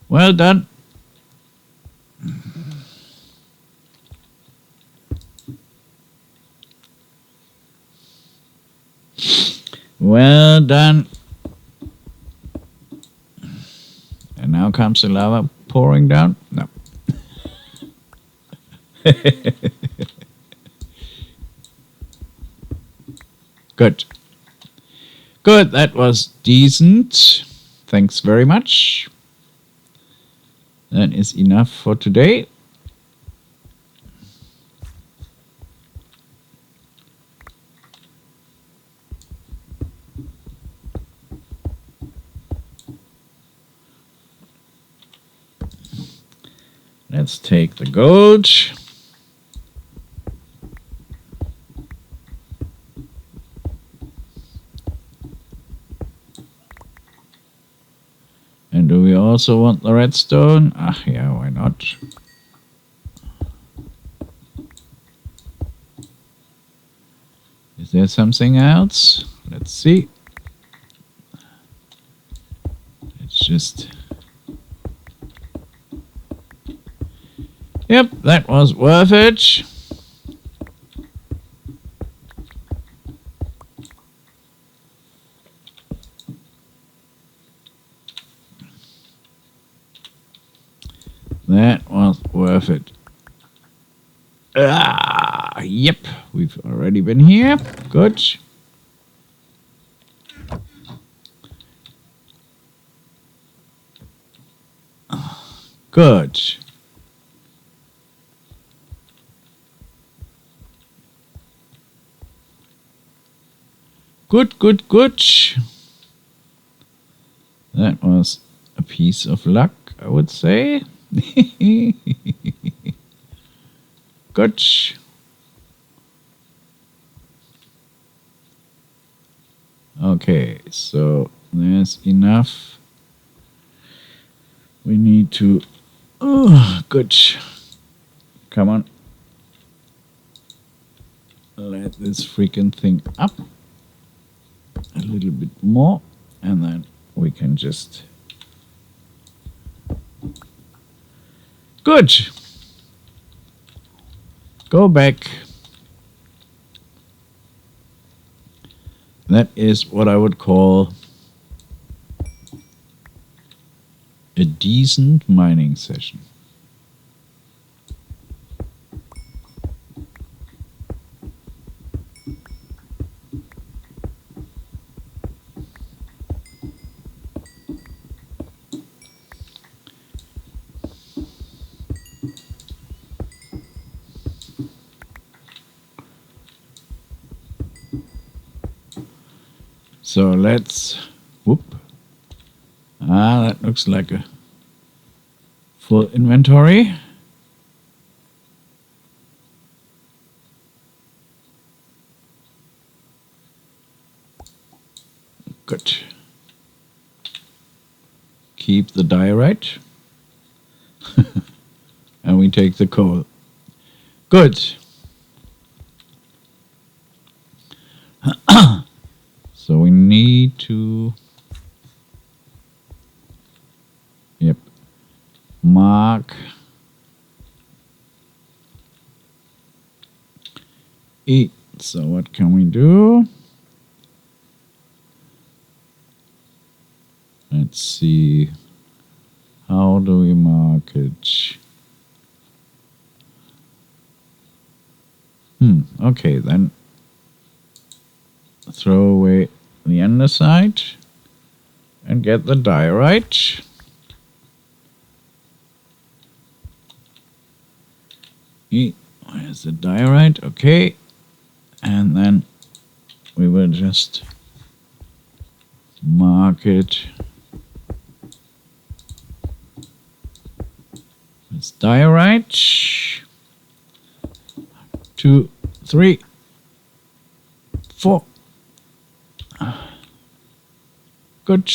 Well done. Well done. And now comes the lava pouring down. No. Good. Good, that was decent. Thanks very much. That is enough for today. Let's take the gold. And do we also want the redstone? Ah, yeah, why not? Is there something else? Let's see. It's just... Yep, that was worth it. That was worth it. Yep, we've already been here. Good. Good. Good, good, good. That was a piece of luck, I would say. Good. Okay, so there's enough. We need to... Oh, good. Come on. let this freaking thing up a little bit more, and then we can just... Good! Go back. That is what I would call a decent mining session. So let's, whoop. That looks like a full inventory. Good. Keep the diorite. And we take the coal. Good. So we need to, mark E. So what can we do? Let's see. How do we mark it? Okay, then throw away the underside and get the diorite. Where's the diorite? Okay, and then we will just mark it as diorite. 2, 3, 4. Good.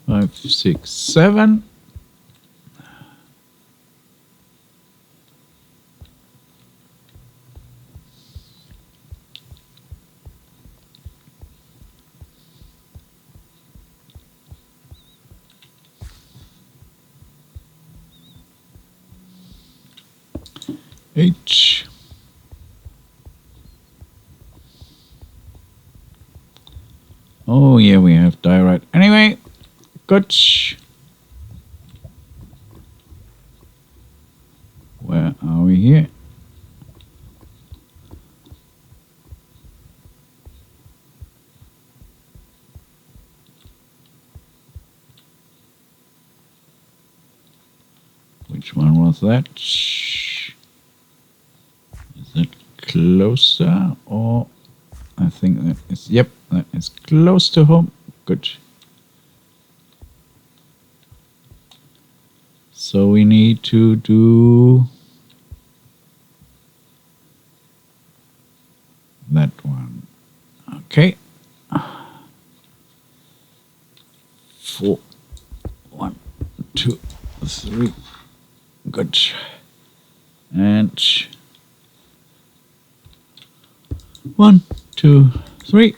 5, 6, 7. H. Oh yeah, we have diorite. Anyway, good. Where are we here? Which one was that? Is it closer, or I think that is, yep, that is close to home. Good. So we need to do that one. Okay. 4, 1, 2, 3. Good. And 1, 2, 3.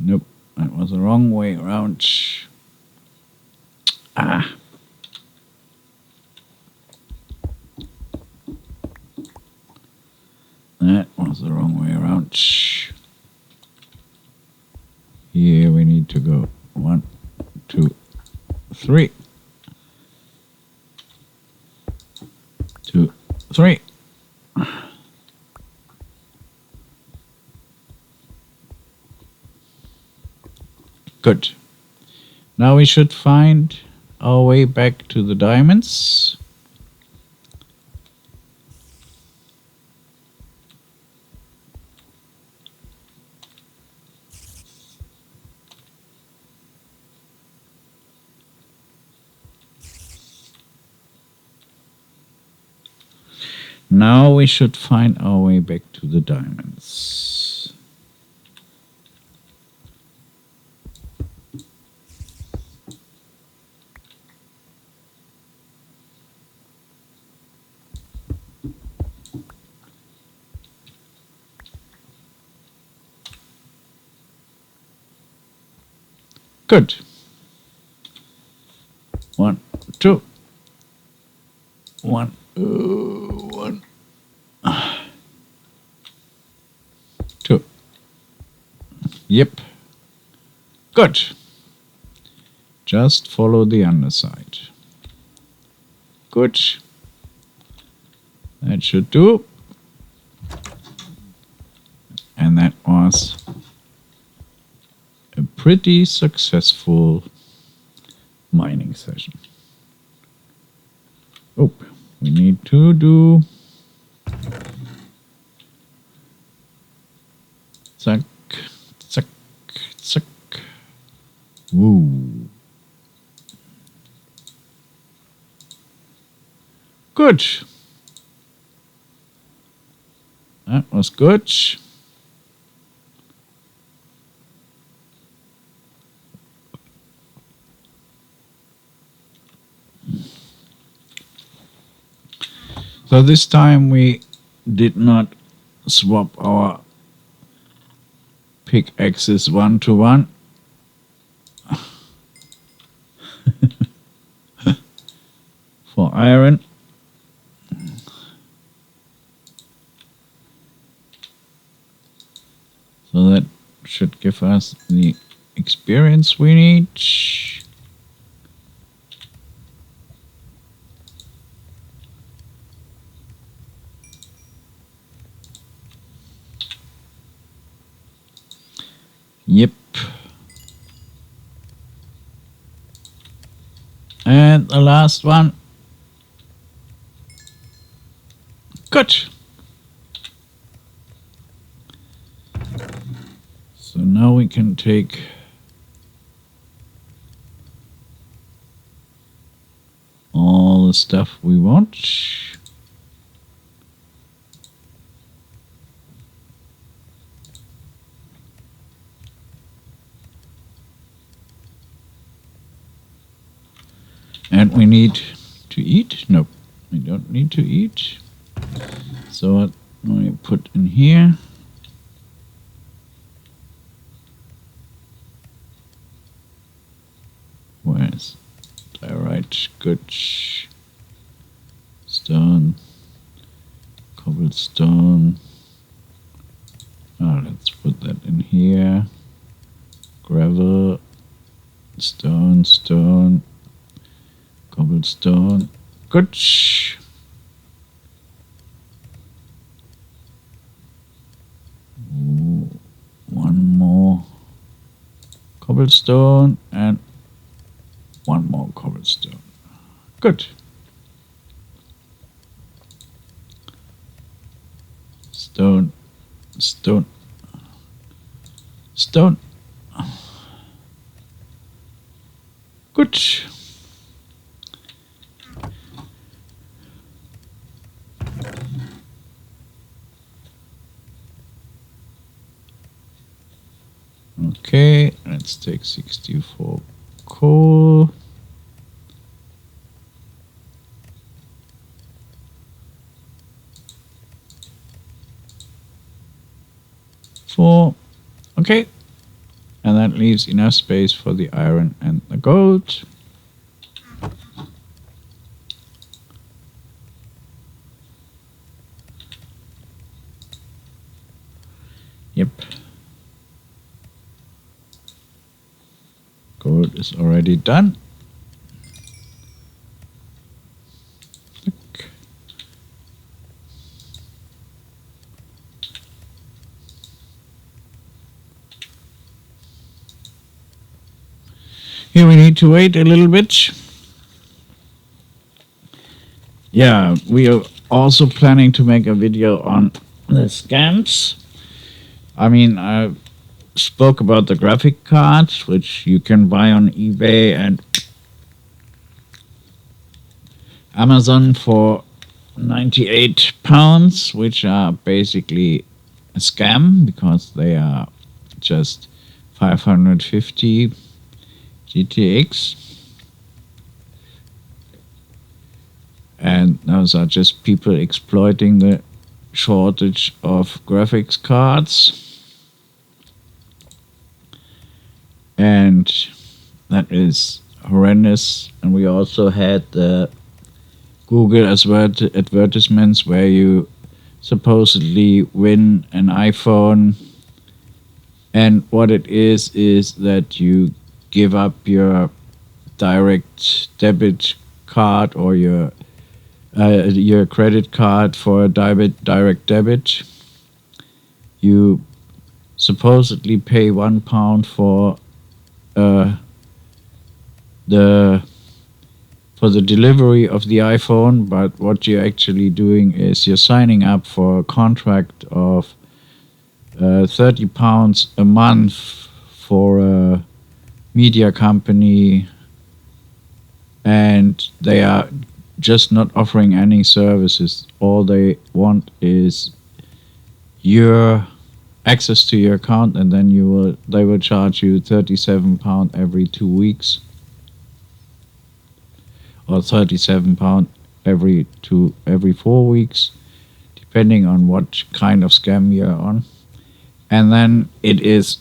Nope, that was the wrong way around. That was the wrong way around. Here we need to go 1, 2, 3. 2, 3. Good. Now we should find our way back to the diamonds. Now we should find our way back to the diamonds. Good. 1, 2. 1, 1, 2. Yep. Good. Just follow the underside. Good. That should do. And that was a pretty successful mining session. Oh, we need to do zack, zack, zack. Woo. Good. That was good. So this time we did not swap our pickaxes 1-to-1. For iron. So that should give us the experience we need. Yep. And the last one. Good. So now we can take all the stuff we want. And we need to eat? No, we don't need to eat. So what do we put in here? Where's diorite? Good. Stone. Cobblestone. Oh, let's put that in here. Gravel. Stone, stone. Cobblestone. Good. Ooh, one more cobblestone and one more cobblestone. Good. Stone, stone, stone. Good. Okay, let's take 64 coal. Okay, and that leaves enough space for the iron and the gold. Yep. Gold is already done. Look. Here we need to wait a little bit. Yeah, we are also planning to make a video on the scams. I mean, I spoke about the graphic cards, which you can buy on eBay and Amazon for £98, which are basically a scam because they are just 550 GTX. And those are just people exploiting the shortage of graphics cards. And That is horrendous. And we also had the Google advertisements where you supposedly win an iPhone, and what it is that you give up your direct debit card or your credit card for a direct debit. You supposedly pay £1 uh, the for the delivery of the iPhone, but what you're actually doing is you're signing up for a contract of £30 a month for a media company, and they are just not offering any services. All they want is your access to your account, and then they will charge you £37 every 2 weeks, or £37 every 4 weeks, depending on what kind of scam you're on. And then it is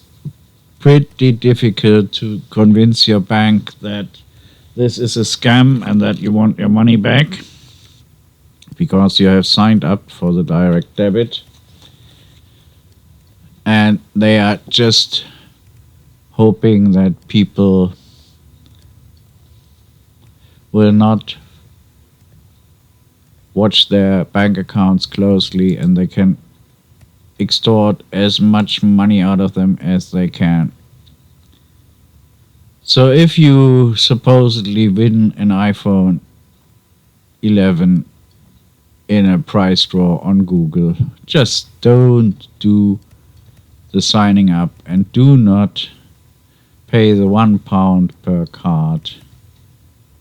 pretty difficult to convince your bank that this is a scam and that you want your money back, because you have signed up for the direct debit, and they are just hoping that people will not watch their bank accounts closely, and they can extort as much money out of them as they can. So if you supposedly win an iPhone 11 in a prize draw on Google, just don't do the signing up, and do not pay the £1 per card,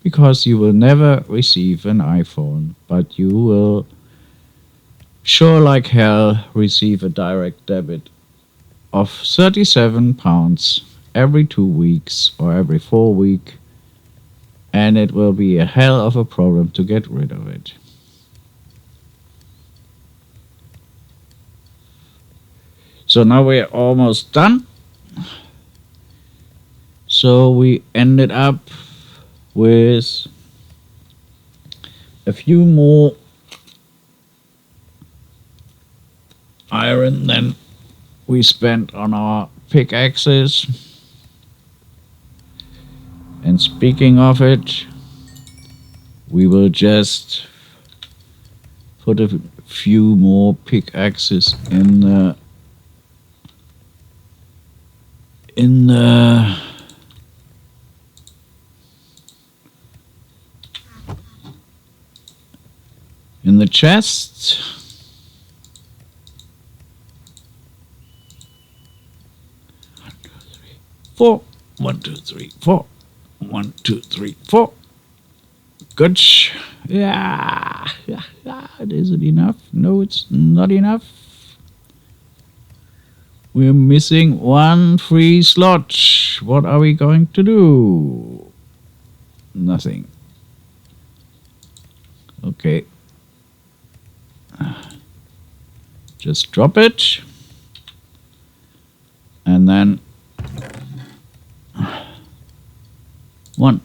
because you will never receive an iPhone, but you will sure like hell receive a direct debit of £37 every 2 weeks or every 4 weeks, and it will be a hell of a problem to get rid of it. So now we're almost done. So we ended up with a few more iron than we spent on our pickaxes. And speaking of it, we will just put a few more pickaxes in the chest. Four. 1, 2, 3, 4. 1, 2, 3, 4. Good. Yeah. Is it enough? No, it's not enough. We're missing one free slot. What are we going to do? Nothing. Okay. Just drop it. And then 1,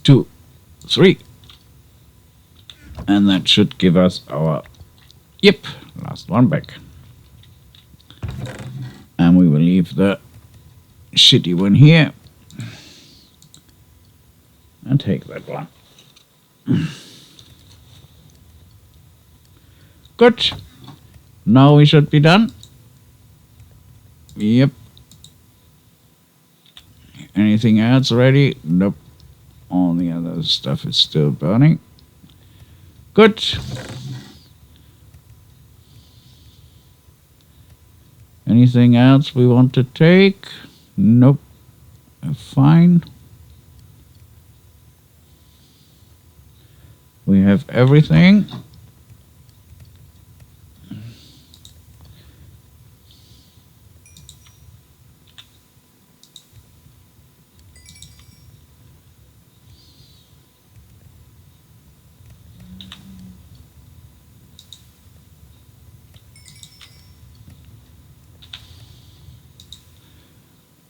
2, 3. And that should give us our, last one back. And we will leave the shitty one here and take that one. Good. Now we should be done. Yep. Anything else ready? Nope. All the other stuff is still burning. Good. Anything else we want to take? Nope. Fine. We have everything.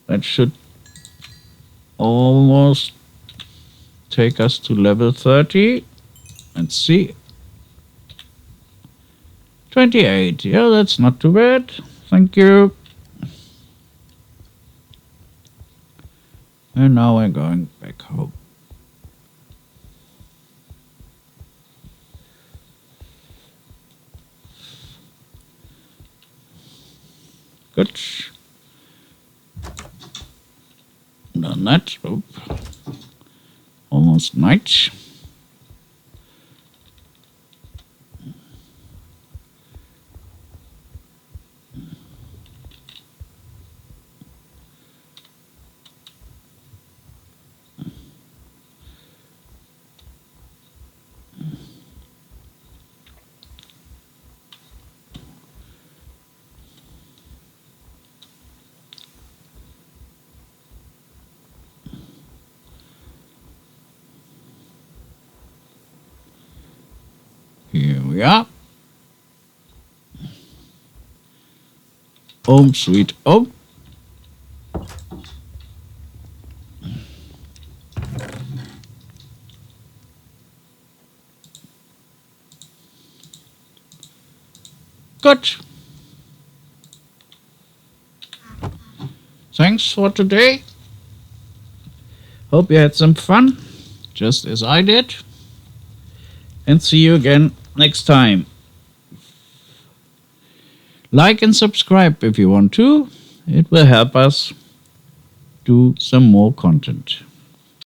That should almost take us to level 30. Let's see. 28. Yeah, that's not too bad. Thank you. And now we're going back home. Good. Done that. Oh. Almost night. Here we are. Home sweet home. Good. Thanks for today. Hope you had some fun, just as I did. And see you again next time. Like and subscribe if you want to. It will help us do some more content.